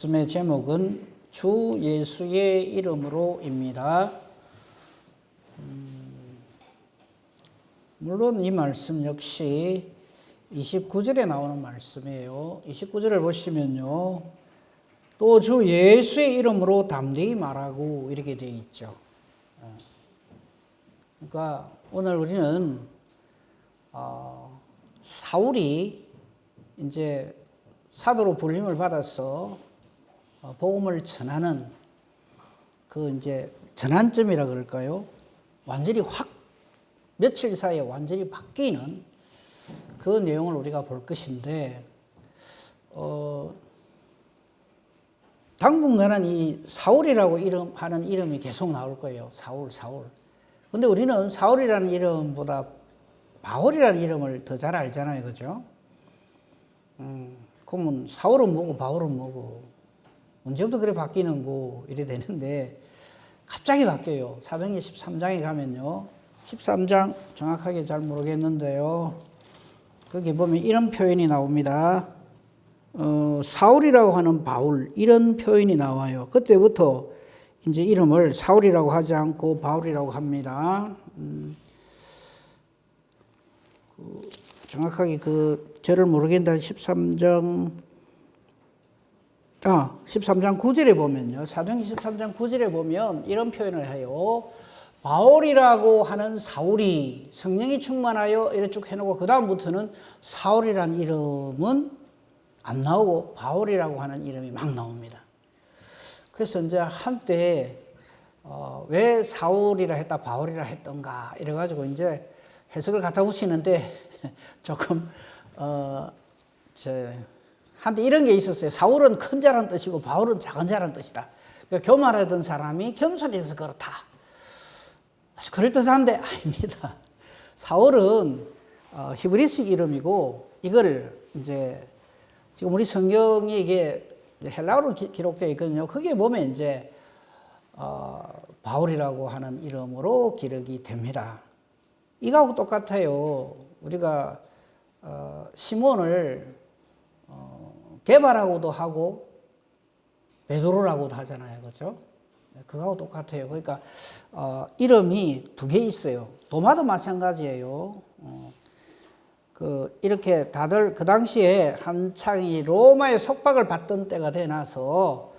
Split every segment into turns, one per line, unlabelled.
말씀의 제목은 주 예수의 이름으로입니다. 물론 이 말씀 역시 29절에 나오는 말씀이에요. 29절을 보시면요. 또 주 예수의 이름으로 담대히 말하고 이렇게 되어 있죠. 그러니까 오늘 우리는 사울이 이제 사도로 불림을 받아서 복음을 전하는 그 이제 전환점이라 그럴까요? 완전히 확 며칠 사이에 완전히 바뀌는 그 내용을 우리가 볼 것인데, 당분간은 이 사울이라고 하는 이름이 계속 나올 거예요. 사울. 근데 우리는 사울이라는 이름보다 바울이라는 이름을 더 잘 알잖아요. 그죠? 그러면 사울은 뭐고 바울은 뭐고 언제부터 그래 바뀌는 거 이래 되는데 갑자기 바뀌어요. 사도행전 13장에 가면요. 13장 정확하게 잘 모르겠는데요. 거기 보면 이런 표현이 나옵니다. 사울이라고 하는 바울 이런 표현이 나와요. 그때부터 이제 이름을 사울이라고 하지 않고 바울이라고 합니다. 정확하게 그 절을 모르겠는데 13장 9절에 보면요. 사도행전 13장 9절에 보면 이런 표현을 해요. 바울이라고 하는 사울이 성령이 충만하여 이렇게 쭉 해놓고 그 다음부터는 사울이라는 이름은 안 나오고 바울이라고 하는 이름이 막 나옵니다. 그래서 이제 한때 왜 사울이라 했다 바울이라 했던가 이래가지고 이제 해석을 갖다 붙이는데 조금 한때 이런 게 있었어요. 사울은 큰 자란 뜻이고 바울은 작은 자란 뜻이다. 그러니까 교만하던 사람이 겸손해서 그렇다. 그럴듯한데 아닙니다. 사울은 히브리식 이름이고 이거를 이제 지금 우리 성경에 이게 헬라어로 기록되어 있거든요. 그게 보면 이제 바울이라고 하는 이름으로 기록이 됩니다. 이거하고 똑같아요. 우리가 시몬을 개발하고도 하고 베드로라고도 하잖아요. 그렇죠? 그거하고 똑같아요. 그러니까 이름이 두 개 있어요. 도마도 마찬가지예요. 이렇게 다들 그 당시에 한창이 로마의 속박을 받던 때가 되나서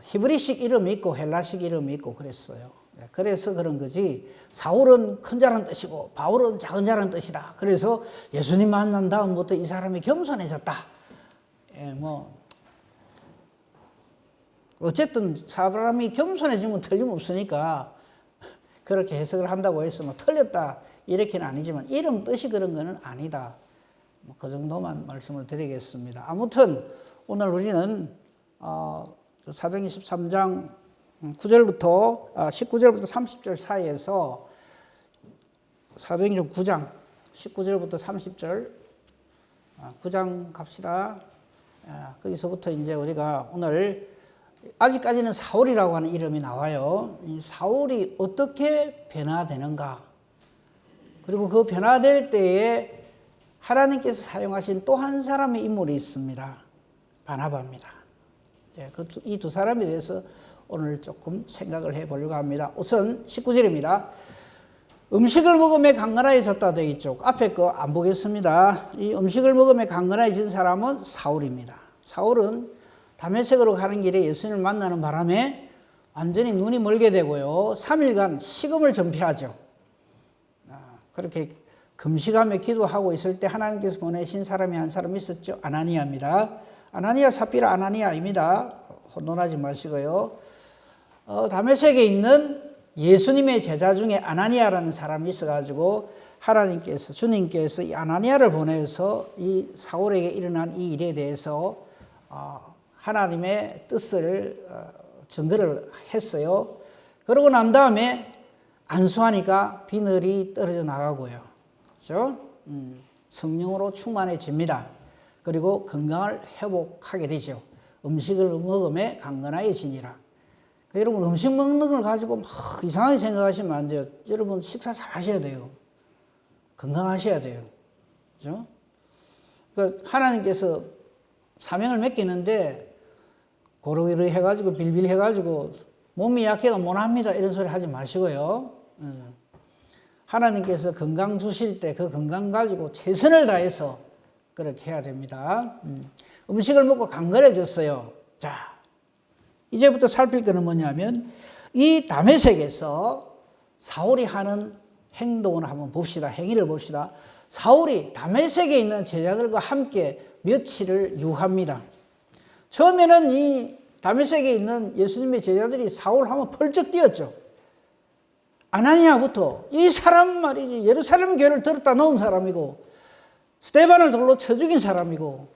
히브리식 이름이 있고 헬라식 이름이 있고 그랬어요. 그래서 그런 거지. 사울은 큰 자란 뜻이고 바울은 작은 자란 뜻이다. 그래서 예수님 만난 다음부터 이 사람이 겸손해졌다. 어쨌든 사람이 겸손해지면 틀림없으니까 그렇게 해석을 한다고 해서 틀렸다 이렇게는 아니지만 이름 뜻이 그런 거는 아니다. 그 정도만 말씀을 드리겠습니다. 아무튼 오늘 우리는 사도행전 13장 19절부터 30절 사이에서 사도행전 9장 19절부터 30절 9장 갑시다. 거기서부터 이제 우리가 오늘 아직까지는 사울이라고 하는 이름이 나와요. 이 사울이 어떻게 변화되는가? 그리고 그 변화될 때에 하나님께서 사용하신 또 한 사람의 인물이 있습니다. 바나바입니다. 이 두 사람에 대해서 오늘 조금 생각을 해보려고 합니다. 우선 19절입니다. 음식을 먹으며 강건해졌다 되어 있죠. 앞에 거 안 보겠습니다. 이 음식을 먹으며 강건해진 사람은 사울입니다. 사울은 다메섹으로 가는 길에 예수님을 만나는 바람에 완전히 눈이 멀게 되고요. 3일간 식음을 전폐하죠. 그렇게 금식하며 기도하고 있을 때 하나님께서 보내신 사람이 한 사람 있었죠. 아나니아입니다. 아나니아 삽비라 아나니아입니다. 혼돈하지 마시고요. 다메섹에 있는 예수님의 제자 중에 아나니아라는 사람이 있어가지고 하나님께서 주님께서 이 아나니아를 보내서 이 사울에게 일어난 이 일에 대해서 하나님의 뜻을 증거를 했어요. 그러고 난 다음에 안수하니까 비늘이 떨어져 나가고요. 그렇죠? 성령으로 충만해집니다. 그리고 건강을 회복하게 되죠. 음식을 먹음에 강건하여지니라. 여러분 음식 먹는 걸 가지고 막 이상하게 생각하시면 안 돼요. 여러분 식사 잘 하셔야 돼요. 건강하셔야 돼요. 그렇죠? 그러니까 하나님께서 사명을 맡기는데 고르고르 해가지고 빌빌 해가지고 몸이 약해가 못합니다 이런 소리 하지 마시고요. 하나님께서 건강 주실 때 그 건강 가지고 최선을 다해서 그렇게 해야 됩니다. 음식을 먹고 강건해졌어요. 자, 이제부터 살필 거는 뭐냐면 이 다메섹에서 사울이 하는 행동을 한번 봅시다. 행위를 봅시다. 사울이 다메섹에 있는 제자들과 함께 며칠을 유합니다. 처음에는 이 다메섹에 있는 예수님의 제자들이 사울 하면 펄쩍 뛰었죠. 아나니아부터 이 사람 말이지 예루살렘 교회를 들었다 놓은 사람이고 스데반을 돌로 쳐 죽인 사람이고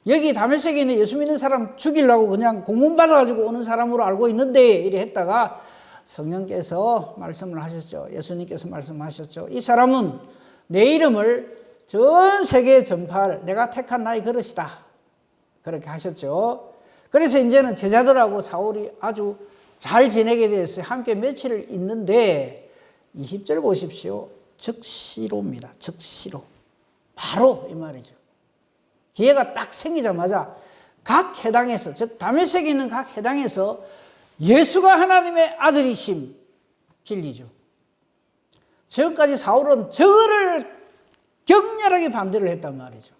여기 다메섹에 있는 예수 믿는 사람 죽이려고 그냥 공문 받아가지고 오는 사람으로 알고 있는데 이래 했다가 성령께서 말씀을 하셨죠. 예수님께서 말씀하셨죠. 이 사람은 내 이름을 전 세계에 전파할 내가 택한 나의 그릇이다. 그렇게 하셨죠. 그래서 이제는 제자들하고 사울이 아주 잘 지내게 되었어요. 함께 며칠을 있는데 20절 보십시오. 즉시로입니다. 즉시로. 바로 이 말이죠. 기회가 딱 생기자마자 각 해당에서 즉 다메섹에 있는 각 해당에서 예수가 하나님의 아들이심 진리죠. 지금까지 사울은 저거를 격렬하게 반대를 했단 말이죠.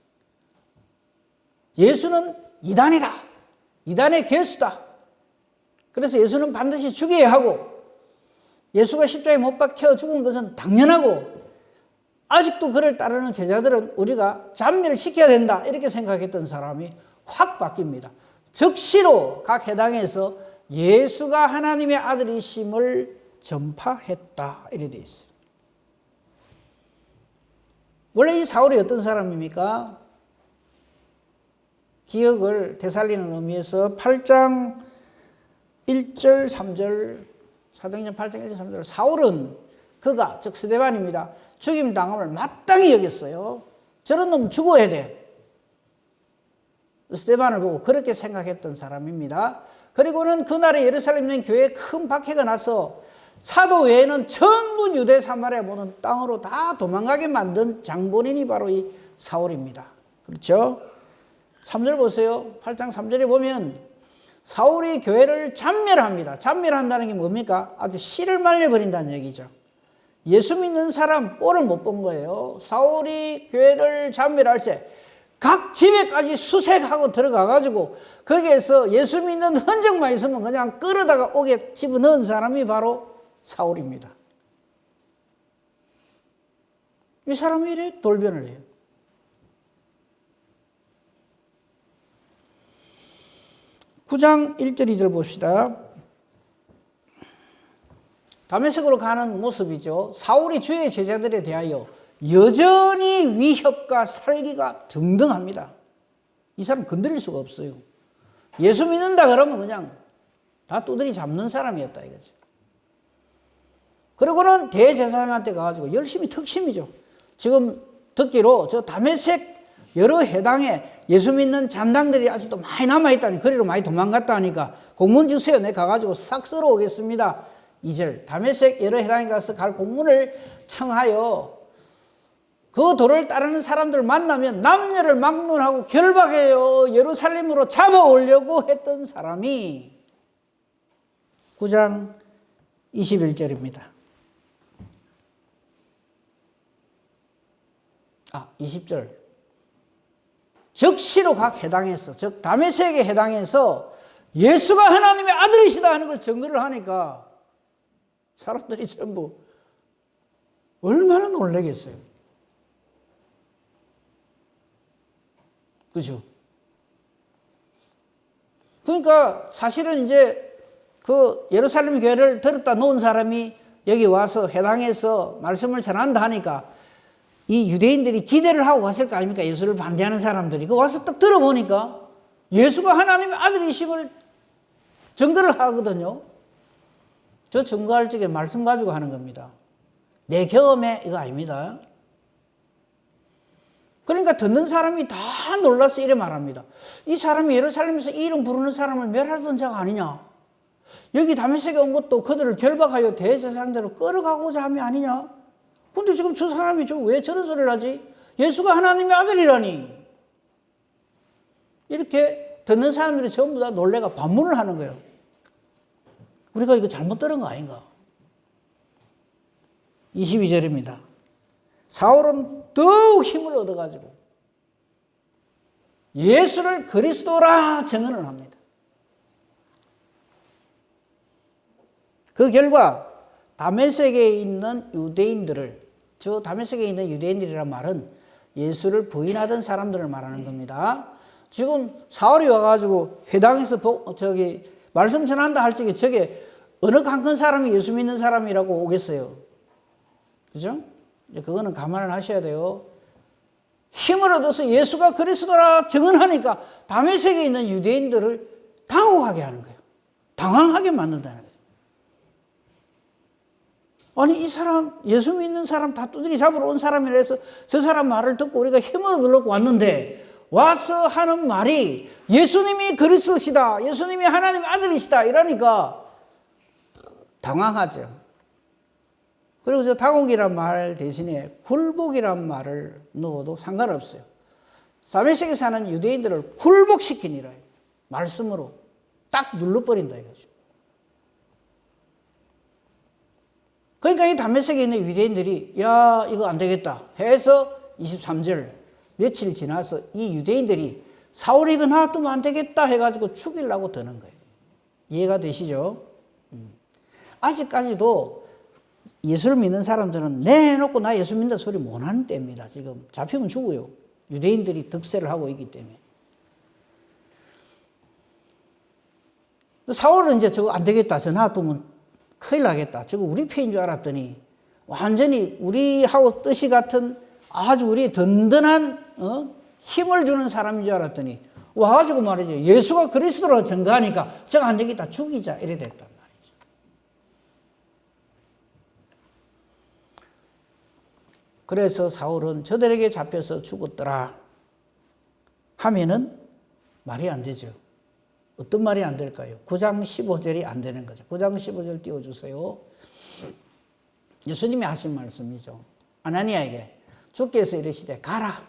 예수는 이단이다. 이단의 괴수다. 그래서 예수는 반드시 죽여야 하고 예수가 십자가에 못 박혀 죽은 것은 당연하고 아직도 그를 따르는 제자들은 우리가 잔멸을 시켜야 된다 이렇게 생각했던 사람이 확 바뀝니다. 즉시로 각 해당에서 예수가 하나님의 아들이심을 전파했다 이렇게 되어 있어요. 원래 이 사울이 어떤 사람입니까? 기억을 되살리는 의미에서 8장 1절 3절 사도행전 8장 1절 3절 사울은 그가 즉 스데반입니다. 죽임 당함을 마땅히 여겼어요. 저런 놈 죽어야 돼. 스데반을 보고 그렇게 생각했던 사람입니다. 그리고는 그날에 예루살렘 있는 교회에 큰 박해가 나서 사도 외에는 전부 유대 사마리아 모든 땅으로 다 도망가게 만든 장본인이 바로 이 사울입니다. 그렇죠? 3절 보세요. 8장 3절에 보면 사울이 교회를 잔멸합니다. 잔멸한다는 게 뭡니까? 아주 씨를 말려버린다는 얘기죠. 예수 믿는 사람 꼴을 못 본 거예요. 사울이 교회를 잔멸할 때 각 집에까지 수색하고 들어가가지고 거기에서 예수 믿는 흔적만 있으면 그냥 끌어다가 옥에 집어넣은 사람이 바로 사울입니다. 이 사람이 이래 돌변을 해요. (9장 1절 2절) 봅시다. 다메섹으로 가는 모습이죠. 사울이 주의 제자들에 대하여 여전히 위협과 살기가 등등합니다. 이 사람 건드릴 수가 없어요. 예수 믿는다 그러면 그냥 다 두드리 잡는 사람이었다 이거죠. 그리고는 대제사장한테 가가지고 열심히 특심이죠. 지금 듣기로 저 다메섹 여러 해당에 예수 믿는 잔당들이 아직도 많이 남아있다니 거리로 많이 도망갔다 하니까 공문 주세요. 내가 가가지고 싹 쓸어 오겠습니다. 2절 다메섹 여러 해당에 가서 갈 공문을 청하여 그 도를 따르는 사람들을 만나면 남녀를 막론하고 결박해요. 예루살렘으로 잡아오려고 했던 사람이 9장 21절입니다. 20절 즉시로 각 해당에서 즉 다메섹에 해당해서 예수가 하나님의 아들이시다 하는 걸 증거를 하니까 사람들이 전부 얼마나 놀라겠어요. 그죠? 그러니까 사실은 이제 그 예루살렘 교회를 들었다 놓은 사람이 여기 와서 해당해서 말씀을 전한다 하니까 이 유대인들이 기대를 하고 왔을 거 아닙니까? 예수를 반대하는 사람들이. 그 와서 딱 들어보니까 예수가 하나님의 아들이심을 증거를 하거든요. 저 증거할 적에 말씀 가지고 하는 겁니다. 내 경험에 이거 아닙니다. 그러니까 듣는 사람이 다 놀라서 이래 말합니다. 이 사람이 예루살렘에서 이 이름 부르는 사람을 멸하던 자가 아니냐? 여기 다메섹에 온 것도 그들을 결박하여 대제사장대로 끌어가고자 함이 아니냐? 근데 지금 저 사람이 왜 저런 소리를 하지? 예수가 하나님의 아들이라니. 이렇게 듣는 사람들이 전부 다 놀래가 반문을 하는 거예요. 우리가 이거 잘못 들은 거 아닌가? 22절입니다. 사울은 더욱 힘을 얻어가지고 예수를 그리스도라 증언을 합니다. 그 결과 다메섹에 있는 유대인들을, 저 다메섹에 있는 유대인들이란 말은 예수를 부인하던 사람들을 말하는 겁니다. 지금 사울이 와가지고 회당에서 말씀 전한다 할 적에 저게 어느 강큰 사람이 예수 믿는 사람이라고 오겠어요. 그죠? 그거는 감안을 하셔야 돼요. 힘을 얻어서 예수가 그리스도라 증언하니까 다메섹에 있는 유대인들을 당혹하게 하는 거예요. 당황하게 만든다는 거예요. 아니 이 사람 예수 믿는 사람 다 두드리 잡으러 온 사람이라 해서 저 사람 말을 듣고 우리가 힘을 얻으려고 왔는데 와서 하는 말이 예수님이 그리스도시다, 예수님이 하나님의 아들이시다 이러니까 당황하죠. 그리고 저 당혹이란 말 대신에 굴복이란 말을 넣어도 상관없어요. 다메섹에 사는 유대인들을 굴복시키니라 말씀으로 딱 눌러버린다 이거죠. 그러니까 이 다메섹에 있는 유대인들이 야 이거 안 되겠다 해서 23절 며칠 지나서 이 유대인들이 사울이 이거 놔두면 안 되겠다 해가지고 죽이려고 드는 거예요. 이해가 되시죠? 아직까지도 예수를 믿는 사람들은 내놓고 나 예수 믿는다 소리 못하는 때입니다. 지금 잡히면 죽어요. 유대인들이 득세를 하고 있기 때문에. 사울은 이제 저거 안 되겠다. 저 놔두면 큰일 나겠다. 저거 우리 편인 줄 알았더니 완전히 우리하고 뜻이 같은 아주 우리의 든든한 힘을 주는 사람인 줄 알았더니 와가지고 말이죠. 예수가 그리스도로 증거하니까 저거 안 되겠다. 죽이자. 이래 됐단 말이죠. 그래서 사울은 저들에게 잡혀서 죽었더라 하면은 말이 안 되죠. 어떤 말이 안 될까요? 9장 15절이 안 되는 거죠. 9장 15절 띄워주세요. 예수님이 하신 말씀이죠. 아나니아에게 주께서 이르시되 가라.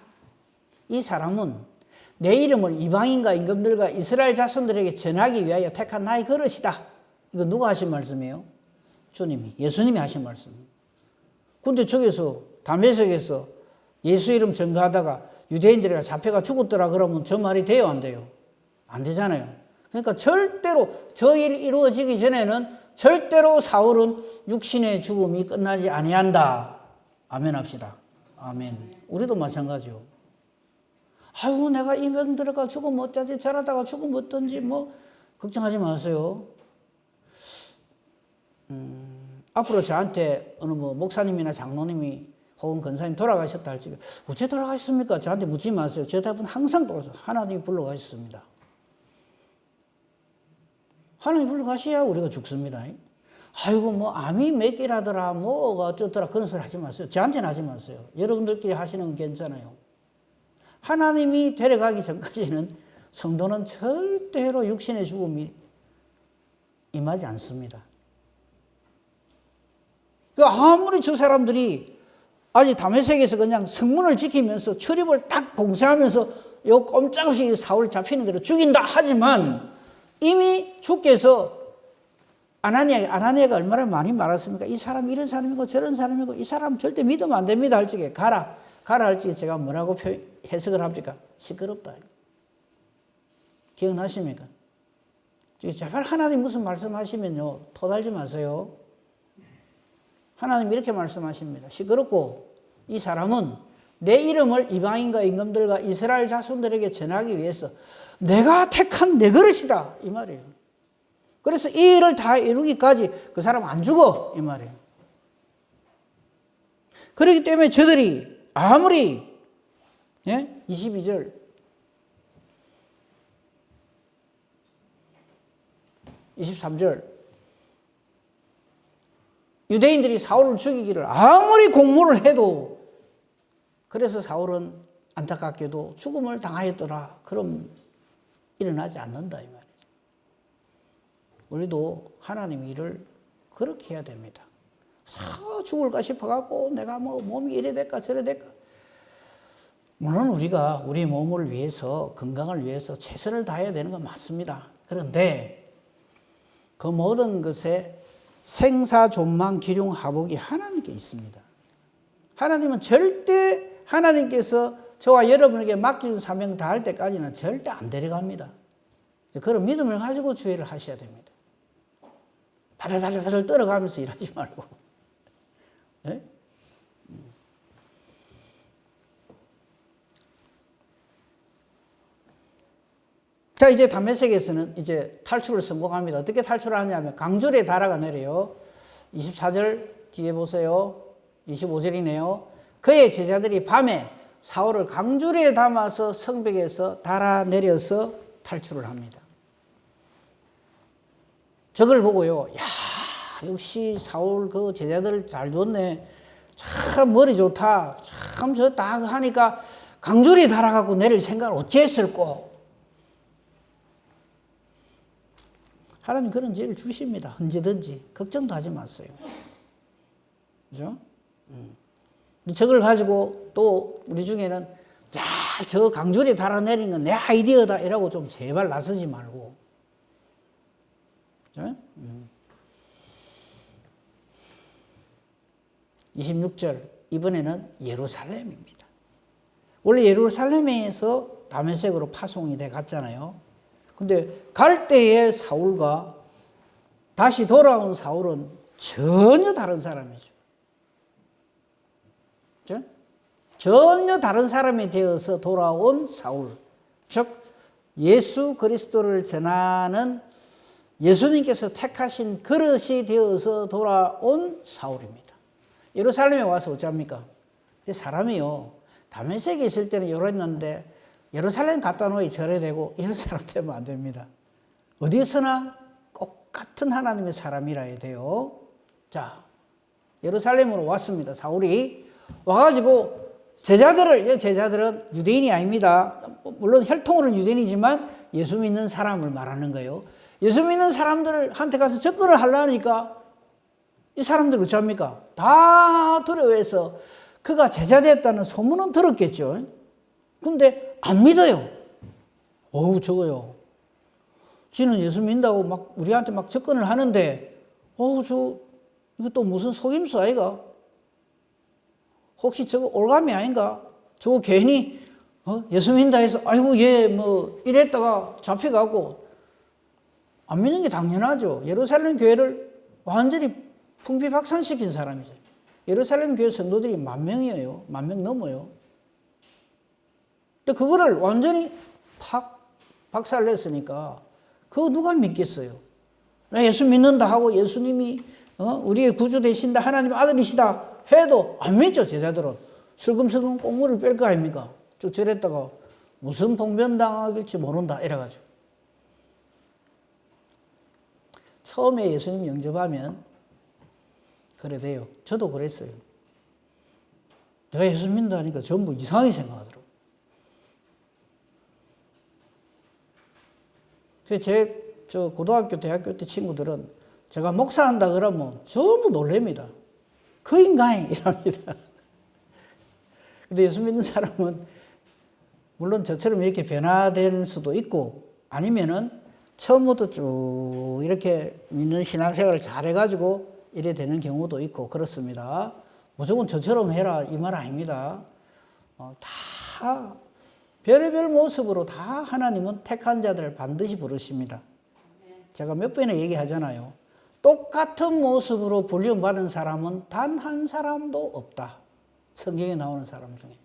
이 사람은 내 이름을 이방인과 임금들과 이스라엘 자손들에게 전하기 위하여 택한 나의 그릇이다. 이거 누가 하신 말씀이에요? 주님이, 예수님이 하신 말씀이에요. 근데 저기서 다메섹에서 예수 이름 전가하다가 유대인들이 잡혀가 죽었더라 그러면 저 말이 돼요, 안 돼요? 안 되잖아요. 그러니까 절대로 저 일이 이루어지기 전에는 절대로 사울은 육신의 죽음이 끝나지 아니한다. 아멘 합시다. 아멘. 우리도 마찬가지요. 아이고 내가 이 병 들어가 죽으면 어쩌지, 저러다가 죽으면 어떤지 뭐 걱정하지 마세요. 앞으로 저한테 어느 뭐 목사님이나 장로님이 혹은 권사님 돌아가셨다 할 적에 어째 돌아가셨습니까? 저한테 묻지 마세요. 저 대부분 항상 돌아가서 하나님이 불러가셨습니다. 하나님 불러가셔야 우리가 죽습니다. 아이고 뭐 암이 몇 개라더라 뭐가 어쩌더라 그런 소리 하지 마세요. 저한테는 하지 마세요. 여러분들끼리 하시는 건 괜찮아요. 하나님이 데려가기 전까지는 성도는 절대로 육신의 죽음이 임하지 않습니다. 아무리 저 사람들이 아직 다메섹에서 그냥 성문을 지키면서 출입을 딱 봉쇄하면서 요 꼼짝없이 사울 잡히는 대로 죽인다 하지만 이미 주께서 아나니아가 얼마나 많이 말했습니까? 이 사람 이런 사람이고 저런 사람이고 이 사람 절대 믿으면 안 됩니다 할 적에 가라 할 적에 제가 뭐라고 해석을 합니까? 시끄럽다. 기억나십니까? 제발 하나님 무슨 말씀하시면요 토달지 마세요. 하나님 이렇게 말씀하십니다. 시끄럽고 이 사람은 내 이름을 이방인과 임금들과 이스라엘 자손들에게 전하기 위해서 내가 택한 내 그릇이다 이 말이에요. 그래서 이 일을 다 이루기까지 그 사람 안 죽어 이 말이에요. 그렇기 때문에 저들이 아무리 22절 유대인들이 사울을 죽이기를 아무리 공모를 해도 그래서 사울은 안타깝게도 죽음을 당하였더라. 그럼 일어나지 않는다 이 말이죠. 우리도 하나님 일을 그렇게 해야 됩니다. 죽을까 싶어갖고 내가 뭐 몸이 이래 될까 저래 될까 물론 우리가 우리 몸을 위해서, 건강을 위해서 최선을 다해야 되는 건 맞습니다. 그런데 그 모든 것에 생사존망 기륭하복이 하나님께 있습니다. 하나님은 절대, 하나님께서 저와 여러분에게 맡겨준 사명 다할 때까지는 절대 안 데려갑니다. 그런 믿음을 가지고 주의를 하셔야 됩니다. 바들바들 떨어가면서 일하지 말고. 네? 자, 이제 다메섹에서는 이제 탈출을 성공합니다. 어떻게 탈출을 하냐면 강줄에 달아가 내려요. 24절 뒤에 보세요. 25절이네요. 그의 제자들이 밤에 사울을 강줄에 담아서 성벽에서 달아 내려서 탈출을 합니다. 저걸 보고요. 야, 역시 사울 그 제자들 잘 뒀네. 참 머리 좋다. 참 저 딱 하니까 강줄에 달아갖고 내릴 생각을 어찌했을꼬. 하나님 그런 지혜를 주십니다. 언제든지. 걱정도 하지 마세요. 그죠? 저걸 가지고 또 우리 중에는 자, 저 강줄에 달아내린 건 내 아이디어다 이라고 좀 제발 나서지 말고. 그죠? 26절 이번에는 예루살렘입니다. 원래 예루살렘에서 다메섹으로 파송이 돼 갔잖아요. 근데 갈 때의 사울과 다시 돌아온 사울은 전혀 다른 사람이죠. 그렇죠? 전혀 다른 사람이 되어서 돌아온 사울. 즉 예수 그리스도를 전하는 예수님께서 택하신 그릇이 되어서 돌아온 사울입니다. 예루살렘에 와서 어쩝니까? 사람이요. 다메섹에 있을 때는 이랬는데 예루살렘 갖다 놓이 절해되고 이런 사람 되면 안 됩니다. 어디서나 똑같은 하나님의 사람이라 해야 돼요. 자, 예루살렘으로 왔습니다. 사울이 와가지고 제자들은 유대인이 아닙니다. 물론 혈통으로는 유대인이지만 예수 믿는 사람을 말하는 거예요. 예수 믿는 사람들한테 가서 접근을 하려니까 이 사람들 어쩝니까? 다 두려워해서 그가 제자 됐다는 소문은 들었겠죠. 근데 안 믿어요. 어우, 저거요. 지는 예수 믿는다고 막 우리한테 막 접근을 하는데, 이거 또 무슨 속임수 아이가? 혹시 저거 올감이 아닌가? 저거 괜히, 예수 믿는다 해서, 아이고, 얘 뭐, 이랬다가 잡혀가고, 안 믿는 게 당연하죠. 예루살렘 교회를 완전히 풍비박산시킨 사람이죠. 예루살렘 교회 성도들이 10,000명이에요. 10,000명 넘어요. 근데 그거를 완전히 박살냈으니까 그거 누가 믿겠어요? 나 예수 믿는다 하고 예수님이 우리의 구주 되신다 하나님의 아들이시다 해도 안 믿죠. 제자들은 슬금슬금 꽁무를 뺄 거 아닙니까? 저 저랬다가 무슨 봉변당할지 모른다 이래가지고 처음에 예수님 영접하면 그래 돼요. 저도 그랬어요. 내가 예수 믿는다 하니까 전부 이상하게 생각하더라고요. 그래서 저 고등학교, 대학교 때 친구들은 제가 목사한다 그러면 전부 놀랍니다. 그 인간이 이랍니다. 근데 예수 믿는 사람은 물론 저처럼 이렇게 변화될 수도 있고 아니면은 처음부터 쭉 이렇게 믿는 신앙생활을 잘 해가지고 이래 되는 경우도 있고 그렇습니다. 무조건 저처럼 해라 이 말 아닙니다. 다 별의별 모습으로 다 하나님은 택한 자들을 반드시 부르십니다. 제가 몇 번이나 얘기하잖아요. 똑같은 모습으로 불륜받은 사람은 단 한 사람도 없다. 성경에 나오는 사람 중에.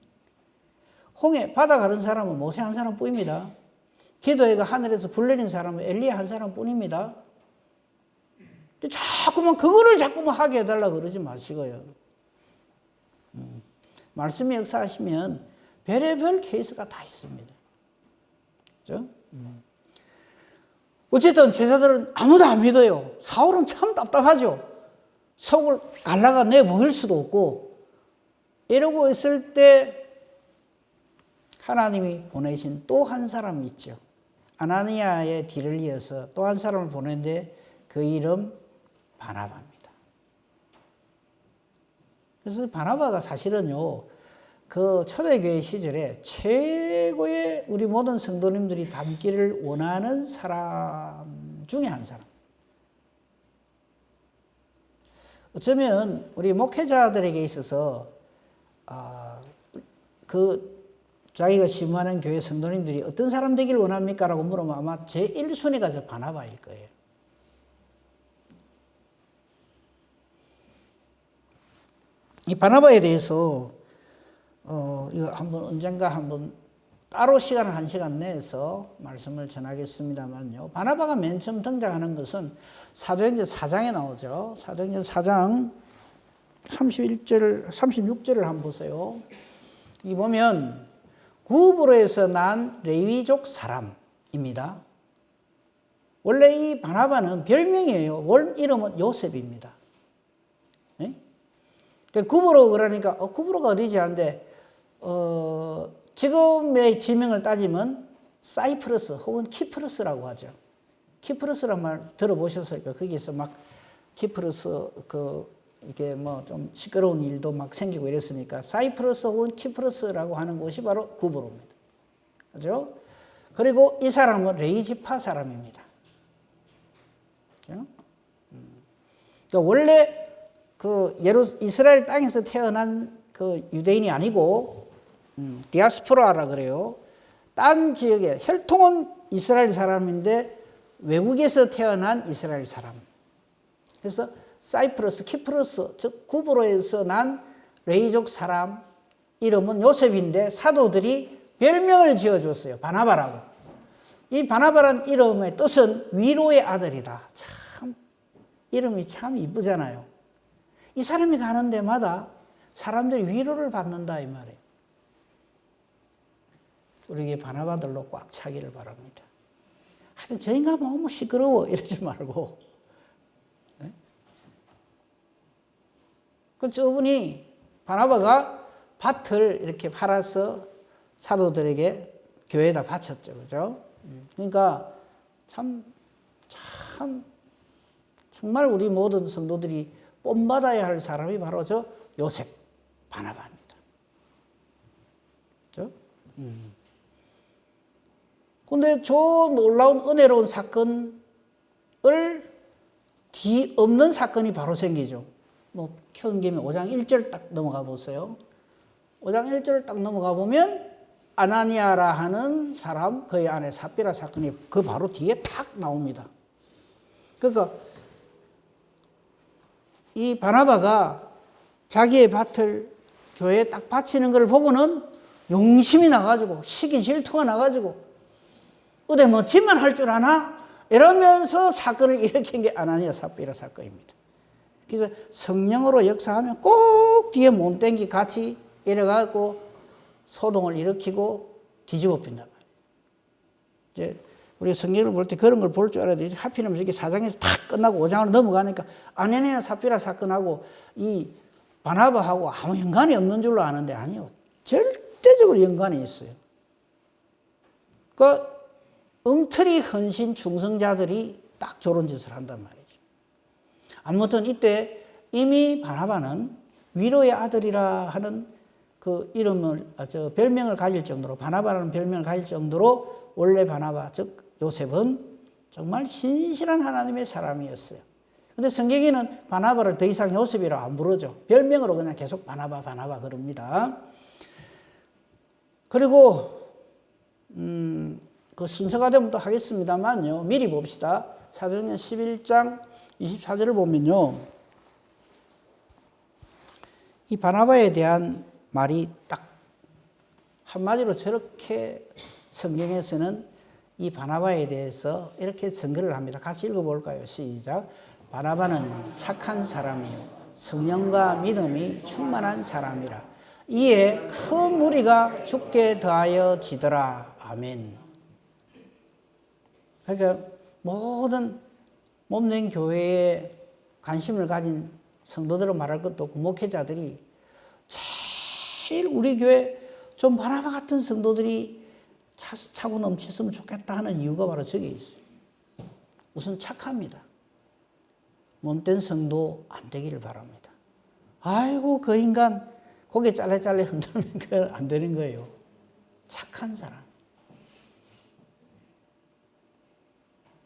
홍해 바다 가는 사람은 모세 한 사람뿐입니다. 기도회가 하늘에서 불 내린 사람은 엘리야 한 사람뿐입니다. 그거를 자꾸만 하게 해달라 그러지 마시고요. 말씀이 역사하시면 별의별 케이스가 다 있습니다. 그렇죠? 어쨌든 제자들은 아무도 안 믿어요. 사울은 참 답답하죠. 속을 갈라가 내보낼 수도 없고 이러고 있을 때 하나님이 보내신 또 한 사람이 있죠. 아나니아의 뒤를 이어서 또 한 사람을 보냈는데 그 이름 바나바입니다. 그래서 바나바가 사실은요 그 초대교회 시절에 최고의 우리 모든 성도님들이 닮기를 원하는 사람 중에 한 사람. 어쩌면 우리 목회자들에게 있어서 자기가 심무하는 교회 성도님들이 어떤 사람 되길 원합니까? 라고 물으면 아마 제 1순위가 저 바나바일 거예요. 이 바나바에 대해서 이거 언젠가 한번 따로 시간을 1시간 내서 말씀을 전하겠습니다만요. 바나바가 맨 처음 등장하는 것은 사도행전 4장에 나오죠. 사도행전 4장 36절을 한번 보세요. 이 보면 구브로에서 난 레위족 사람입니다. 원래 이 바나바는 별명이에요. 원 이름은 요셉입니다. 네? 구브로 그러니까 구브로가 어디지 하는데 지금의 지명을 따지면 사이프러스 혹은 키프러스라고 하죠. 키프러스란 말 들어보셨을까요? 거기서 막 키프러스 이게 뭐 좀 시끄러운 일도 막 생기고 이랬으니까 사이프러스 혹은 키프러스라고 하는 곳이 바로 구브로입니다. 그죠? 그리고 이 사람은 레이지파 사람입니다. 그죠? 그러니까 원래 이스라엘 땅에서 태어난 유대인이 아니고 디아스포라라 그래요. 딴 지역에 혈통은 이스라엘 사람인데 외국에서 태어난 이스라엘 사람. 그래서 사이프러스, 키프러스, 즉 구브로에서 난 레이족 사람 이름은 요셉인데 사도들이 별명을 지어줬어요. 바나바라고. 이 바나바란 이름의 뜻은 위로의 아들이다. 참 이름이 참 이쁘잖아요. 이 사람이 가는 데마다 사람들이 위로를 받는다 이 말이에요. 우리에게 바나바들로 꽉 차기를 바랍니다. 하여튼 저 인간 너무 시끄러워 이러지 말고 저분이 바나바가 밭을 이렇게 팔아서 사도들에게 교회에다 바쳤죠. 그죠? 그러니까 정말 우리 모든 성도들이 본받아야 할 사람이 바로 저 요셉, 바나바입니다. 그죠? 근데 저 놀라운 은혜로운 사건을 뒤엎는 사건이 바로 생기죠. 뭐 키운 김에 5장 1절 딱 넘어가 보세요. 5장 1절을 딱 넘어가 보면 아나니아라 하는 사람, 그의 아내 삽비라 사건이 그 바로 뒤에 탁 나옵니다. 그러니까 이 바나바가 자기의 밭을 교회에 딱 바치는 걸 보고는 용심이 나가지고 시기 질투가 나가지고 어디 뭐 짓만 할 줄 아나? 이러면서 사건을 일으킨 게 아나니아 삽비라 사건입니다. 그래서 성령으로 역사하면 꼭 뒤에 몸땡기 같이 이래갖고 소동을 일으키고 뒤집어 핀단 말이에요. 이제 우리가 성경을 볼 때 그런 걸 볼 줄 알아야 돼. 하필이면 이렇게 4장에서 탁 끝나고 5장으로 넘어가니까 아나니아 삽비라 사건하고 이 바나바하고 아무 연관이 없는 줄로 아는데 아니요. 절대적으로 연관이 있어요. 그 엉터리 헌신 충성자들이 딱 저런 짓을 한단 말이에요. 아무튼 이때 이미 바나바는 위로의 아들이라 하는 그 이름을, 별명을 가질 정도로, 바나바라는 별명을 가질 정도로 원래 바나바, 즉 요셉은 정말 신실한 하나님의 사람이었어요. 근데 성경에는 바나바를 더 이상 요셉이라고 안 부르죠. 별명으로 그냥 계속 바나바, 바나바 그럽니다. 그리고, 그 순서가 되면 또 하겠습니다만요. 미리 봅시다. 사도행전 11장 24절을 보면요. 이 바나바에 대한 말이 딱 한마디로 저렇게 성경에서는 이 바나바에 대해서 이렇게 증거를 합니다. 같이 읽어볼까요? 시작. 바나바는 착한 사람이요 성령과 믿음이 충만한 사람이라. 이에 큰 무리가 죽게 더하여 지더라. 아멘. 그러니까 모든 몸된 교회에 관심을 가진 성도들은 말할 것도 없고 목회자들이 제일 우리 교회 좀 바나바 같은 성도들이 차고 넘쳤으면 좋겠다 하는 이유가 바로 저기 있어요. 우선 착합니다. 못된 성도 안 되기를 바랍니다. 아이고 그 인간 고개 짤레짤레 흔들면 그건 안 되는 거예요. 착한 사람.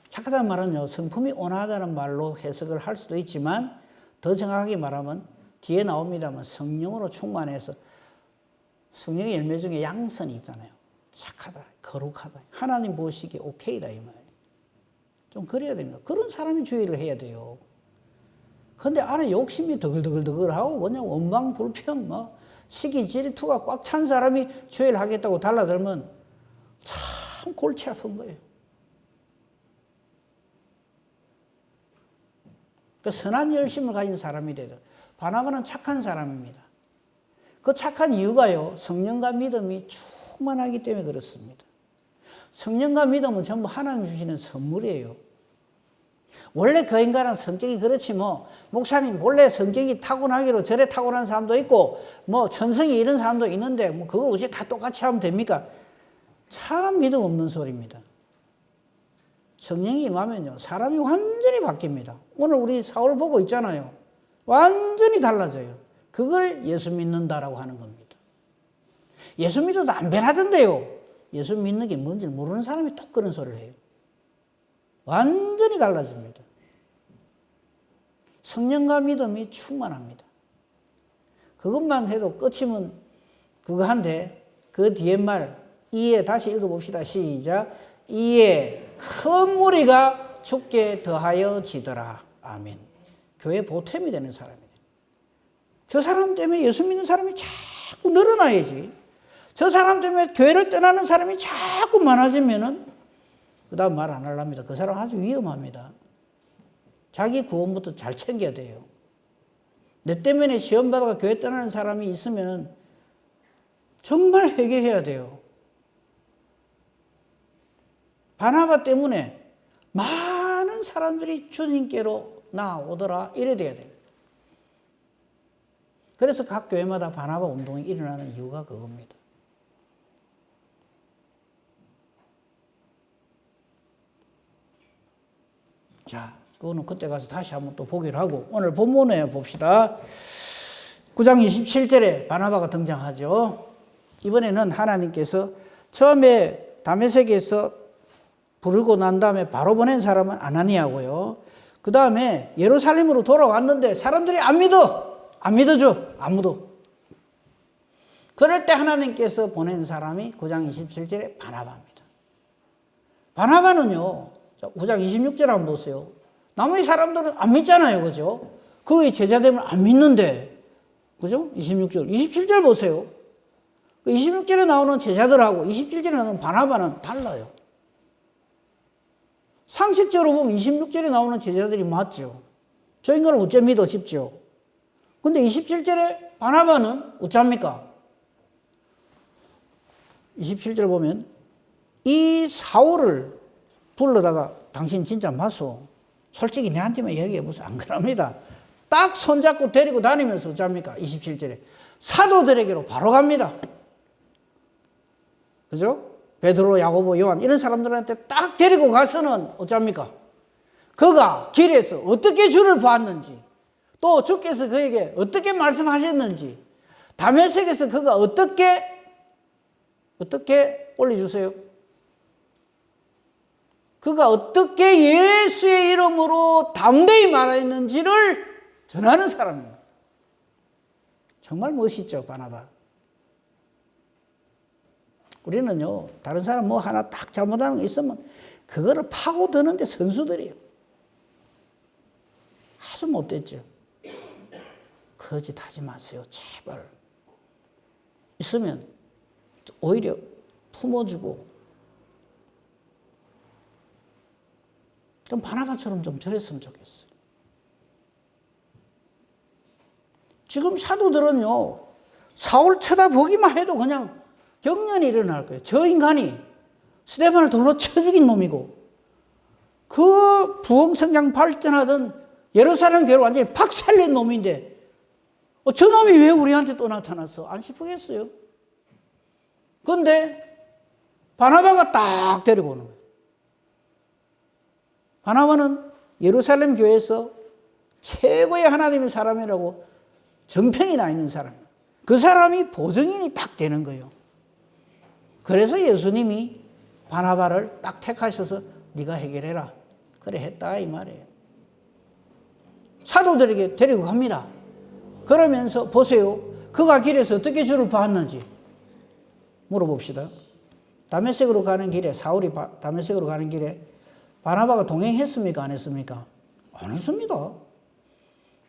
착하다는 말은요, 성품이 온화하다는 말로 해석을 할 수도 있지만 더 정확하게 말하면 뒤에 나옵니다만 성령으로 충만해서 성령의 열매 중에 양선이 있잖아요. 착하다, 거룩하다, 하나님 보시기에 오케이다 이 말이에요. 좀 그래야 됩니다. 그런 사람이 주의를 해야 돼요. 근데 안에 욕심이 더글더글더글하고 그냥 원망, 불평, 시기, 질투가 꽉 찬 사람이 주의를 하겠다고 달라들면 참 골치 아픈 거예요. 그 선한 열심을 가진 사람이 되죠. 바나바는 착한 사람입니다. 그 착한 이유가요, 성령과 믿음이 충만하기 때문에 그렇습니다. 성령과 믿음은 전부 하나님 주시는 선물이에요. 원래 그 인간은 성격이 그렇지 목사님 원래 성격이 타고나기로 저래 타고난 사람도 있고 천성이 이런 사람도 있는데 그걸 어째 다 똑같이 하면 됩니까? 참 믿음 없는 소리입니다. 성령이 임하면요, 사람이 완전히 바뀝니다. 오늘 우리 사울 보고 있잖아요. 완전히 달라져요. 그걸 예수 믿는다라고 하는 겁니다. 예수 믿어도 안 변하던데요. 예수 믿는 게 뭔지 모르는 사람이 또 그런 소리를 해요. 완전히 달라집니다. 성령과 믿음이 충만합니다. 그것만 해도 끝이면 그거 한데 그 뒤에 말 이에 다시 읽어봅시다. 시작. 이에 큰 무리가 죽게 더하여 지더라. 아멘. 교회 보탬이 되는 사람이에요. 저 사람 때문에 예수 믿는 사람이 자꾸 늘어나야지. 저 사람 때문에 교회를 떠나는 사람이 자꾸 많아지면은 그 다음 말 안 하랍니다. 그 사람 아주 위험합니다. 자기 구원부터 잘 챙겨야 돼요. 내 때문에 시험 받아가 교회 떠나는 사람이 있으면 정말 회개해야 돼요. 바나바 때문에 많은 사람들이 주님께로 나오더라 이래 돼야 돼요. 그래서 각 교회마다 바나바 운동이 일어나는 이유가 그겁니다. 자, 그거는 그때 가서 다시 한번 또 보기로 하고 오늘 본문에 봅시다. 9장 27절에 바나바가 등장하죠. 이번에는 하나님께서 처음에 다메섹에서 부르고 난 다음에 바로 보낸 사람은 아나니아고요. 그 다음에 예루살렘으로 돌아왔는데 사람들이 안 믿어줘. 아무도. 그럴 때 하나님께서 보낸 사람이 9장 27절에 바나바입니다. 바나바는요, 9장 26절 한번 보세요. 나머지 사람들은 안 믿잖아요. 그죠? 그의 제자됨을 안 믿는데, 그죠? 26절. 27절 보세요. 26절에 나오는 제자들하고 27절에 나오는 바나바는 달라요. 상식적으로 보면 26절에 나오는 제자들이 맞죠. 저 인간을 어째 믿어 싶죠. 근데 27절에 바나바는 어쩝니까? 27절 보면 이 사울을 불러다가 당신 진짜 맞소? 솔직히 내한테만 얘기해보세요. 안 그럽니다. 딱 손잡고 데리고 다니면서 어쩝니까? 27절에 사도들에게로 바로 갑니다. 그죠? 베드로, 야고보, 요한 이런 사람들한테 딱 데리고 가서는 어쩝니까? 그가 길에서 어떻게 주를 보았는지 또 주께서 그에게 어떻게 말씀하셨는지 다메섹에서 그가 어떻게 올려주세요. 그가 어떻게 예수의 이름으로 담대히 말했는지를 전하는 사람입니다. 정말 멋있죠, 바나바. 우리는요, 다른 사람 하나 딱 잘못하는 거 있으면 그거를 파고드는데 선수들이에요. 아주 못됐죠. 거짓하지 마세요, 제발. 있으면 오히려 품어주고 좀 바나바처럼 좀 저랬으면 좋겠어요. 지금 사도들은요, 사울 쳐다보기만 해도 그냥 경련이 일어날 거예요. 저 인간이 스데반을 돌로 쳐 죽인 놈이고 그 부흥성장 발전하던 예루살렘 교회를 완전히 박살낸 놈인데 저 놈이 왜 우리한테 또 나타났어? 안 싶으겠어요? 그런데 바나바가 딱 데리고 오는 거예요. 바나바는 예루살렘 교회에서 최고의 하나님의 사람이라고 정평이 나 있는 사람이에요. 그 사람이 보증인이 딱 되는 거예요. 그래서 예수님이 바나바를 딱 택하셔서 네가 해결해라. 그래 했다 이 말이에요. 사도들에게 데리고 갑니다. 그러면서 보세요. 그가 길에서 어떻게 주를 봤는지 물어봅시다. 다메섹으로 가는 길에 사울이 다메섹으로 가는 길에 바나바가 동행했습니까? 안 했습니까? 안 했습니다.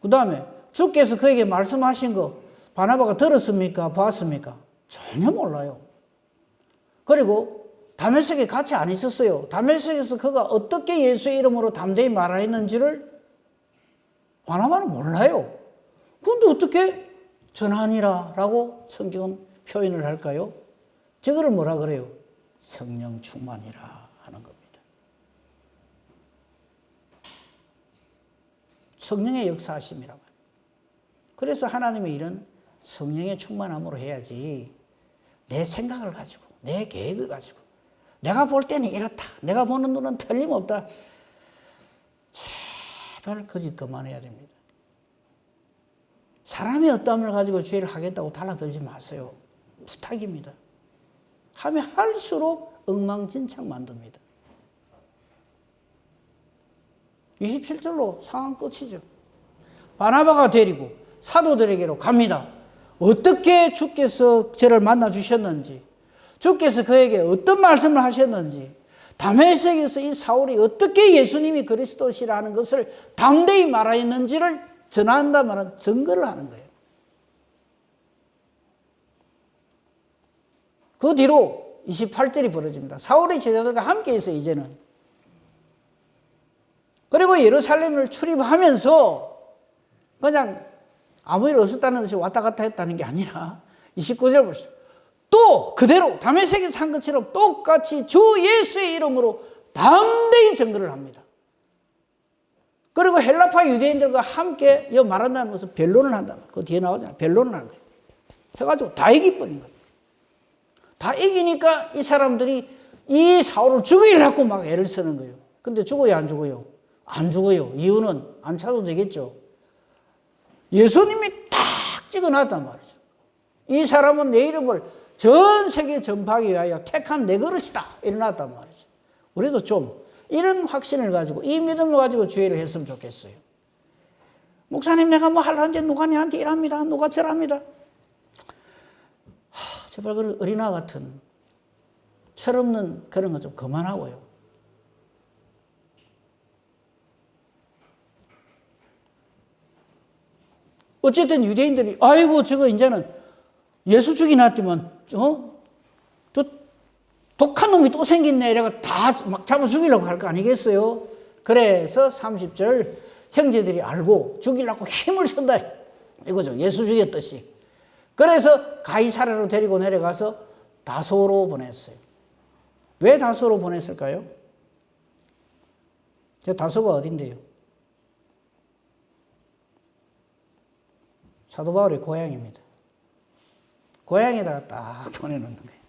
그 다음에 주께서 그에게 말씀하신 거 바나바가 들었습니까? 봤습니까? 전혀 몰라요. 그리고 다메섹에 같이 안 있었어요. 다메섹에서 그가 어떻게 예수의 이름으로 담대히 말하였는지를 바나바는 몰라요. 그런데 어떻게 전하니라 라고 성경은 표현을 할까요? 저거를 뭐라 그래요? 성령 충만이라 하는 겁니다. 성령의 역사하심이라고. 그래서 하나님의 일은 성령의 충만함으로 해야지 내 생각을 가지고 내 계획을 가지고 내가 볼 때는 이렇다. 내가 보는 눈은 틀림없다. 제발 거짓 그만해야 됩니다. 사람이 어떠함을 가지고 죄를 하겠다고 달라들지 마세요. 부탁입니다. 하면 할수록 엉망진창 만듭니다. 27절로 상황 끝이죠. 바나바가 데리고 사도들에게로 갑니다. 어떻게 주께서 저를 만나 주셨는지, 주께서 그에게 어떤 말씀을 하셨는지, 다메섹에서 이 사울이 어떻게 예수님이 그리스도시라는 것을 담대히 말하였는지를 전한다면 증거를 하는 거예요. 그 뒤로 28절이 벌어집니다. 사울의 제자들과 함께 있어요, 이제는. 그리고 예루살렘을 출입하면서 그냥 아무 일 없었다는 듯이 왔다 갔다 했다는 게 아니라 29절 보시죠. 또 그대로 다메섹에서 한 것처럼 똑같이 주 예수의 이름으로 담대히 증거를 합니다. 그리고 헬라파 유대인들과 함께 이 말한다는 것은 변론을 한다. 그 뒤에 나오잖아요. 변론을 하는 거예요. 해가지고 다 이기버린 거예요. 다 이기니까 이 사람들이 이 사울을 죽이려고 막 애를 쓰는 거예요. 근데 죽어요, 안 죽어요? 안 죽어요. 이유는 안 찾아도 되겠죠. 예수님이 딱 찍어놨단 말이죠. 이 사람은 내 이름을 전 세계에 전파하기 위하여 택한 내 그릇이다. 일어났단 말이죠. 우리도 좀 이런 확신을 가지고 이 믿음을 가지고 주의를 했으면 좋겠어요. 목사님 내가 뭐 하려는데 누가 내한테 이랍니다. 누가 저랍니다. 제발 그런 어린아 같은 철없는 그런 거 좀 그만하고요. 어쨌든 유대인들이 아이고 저거 이제는 예수 죽이놨더만 또 독한 놈이 또 생겼네 이래가 다 막 잡아 죽이려고 할 거 아니겠어요? 그래서 30절 형제들이 알고 죽이려고 힘을 쓴다 이거죠. 예수 죽였듯이. 그래서 가이사랴로 데리고 내려가서 다소로 보냈어요. 왜 다소로 보냈을까요? 저 다소가 어딘데요? 사도 바울의 고향입니다. 고향에다가 딱 보내놓는 거예요.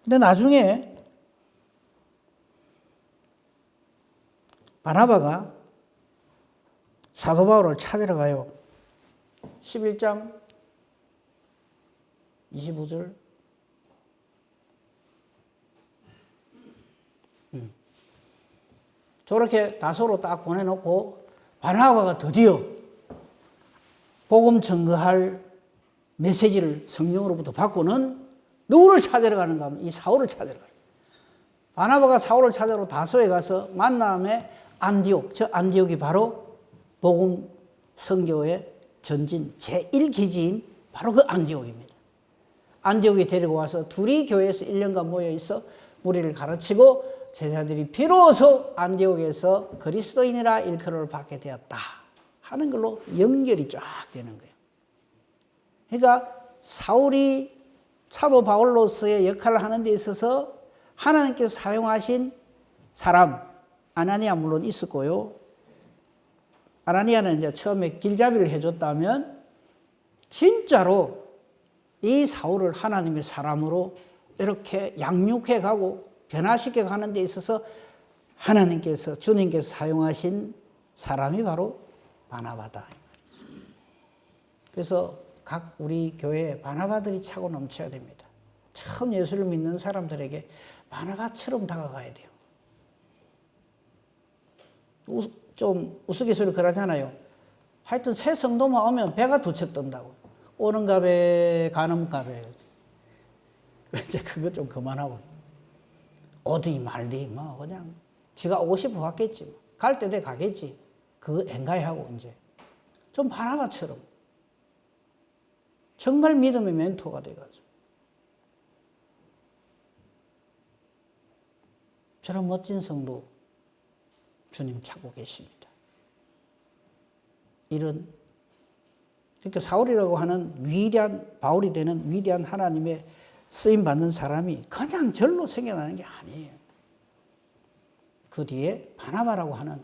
근데 나중에 바나바가 사도 바울을 찾으러 가요. 11장 25절. 저렇게 다소로 딱 보내놓고 바나바가 드디어 복음 증거할 메시지를 성령으로부터 받고는 누구를 찾으러 가는가 하면 이 사울을 찾으러 가요. 바나바가 사울을 찾으러 다소에 가서 만남에 안디옥, 저 안디옥이 바로 복음 선교의 전진 제1기지인 바로 그 안디옥입니다. 안디옥에 데리고 와서 둘이 교회에서 1년간 모여 있어 무리를 가르치고 제자들이 비로소 안디옥에서 그리스도인이라 일컬음을 받게 되었다 하는 걸로 연결이 쫙 되는 거예요. 그러니까 사울이 사도 바울로서의 역할을 하는 데 있어서 하나님께서 사용하신 사람 아나니아 물론 있었고요. 아나니아는 이제 처음에 길잡이를 해줬다면 진짜로 이 사울을 하나님의 사람으로 이렇게 양육해 가고 변화시켜 가는 데 있어서 하나님께서 주님께서 사용하신 사람이 바로 바나바다. 그래서 각 우리 교회에 바나바들이 차고 넘쳐야 됩니다. 처음 예수를 믿는 사람들에게 바나바처럼 다가가야 돼요. 좀 우스갯소리 그러잖아요. 하여튼 새 성도만 오면 배가 두 척 뜬다고. 오는 갑에 가는 갑에. 이제 그거 좀 그만하고. 어디 말디 뭐 그냥 지가 오고 싶어 갔겠지. 갈 때 돼 가겠지. 그거 엔가이하고 이제 좀 바나바처럼 정말 믿음의 멘토가 돼가지고 저런 멋진 성도 주님 찾고 계십니다. 이런 그러니까 사울이라고 하는 위대한 바울이 되는 위대한 하나님의 쓰임 받는 사람이 그냥 절로 생겨나는 게 아니에요. 그 뒤에 바나바라고 하는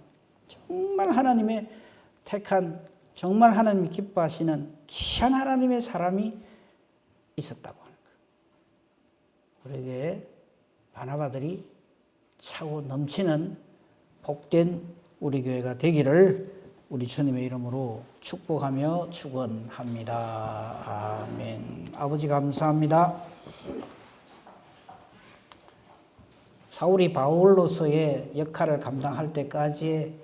정말 하나님의 택한 정말 하나님이 기뻐하시는 귀한 하나님의 사람이 있었다고 하는 거예요. 우리에게 바나바들이 차고 넘치는 복된 우리 교회가 되기를 우리 주님의 이름으로 축복하며 축원합니다. 아멘. 아버지 감사합니다. 사울이 바울로서의 역할을 감당할 때까지의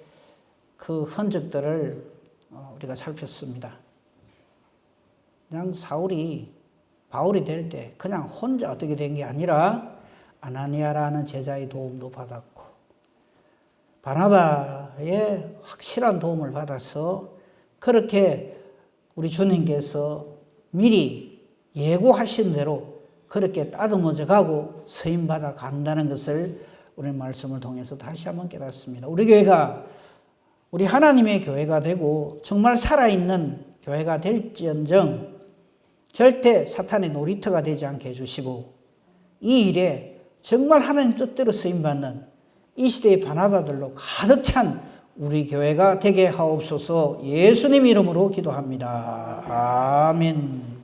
그 흔적들을 우리가 살폈습니다. 그냥 사울이 바울이 될 때 그냥 혼자 어떻게 된 게 아니라 아나니아라는 제자의 도움도 받았고 바나바의 확실한 도움을 받아서 그렇게 우리 주님께서 미리 예고하신 대로 그렇게 따듬어져 가고 쓰임받아 간다는 것을 오늘 말씀을 통해서 다시 한번 깨닫습니다. 우리 교회가 우리 하나님의 교회가 되고 정말 살아있는 교회가 될지언정 절대 사탄의 놀이터가 되지 않게 해주시고 이 일에 정말 하나님 뜻대로 쓰임받는 이 시대의 바나바들로 가득 찬 우리 교회가 되게 하옵소서. 예수님 이름으로 기도합니다. 아멘.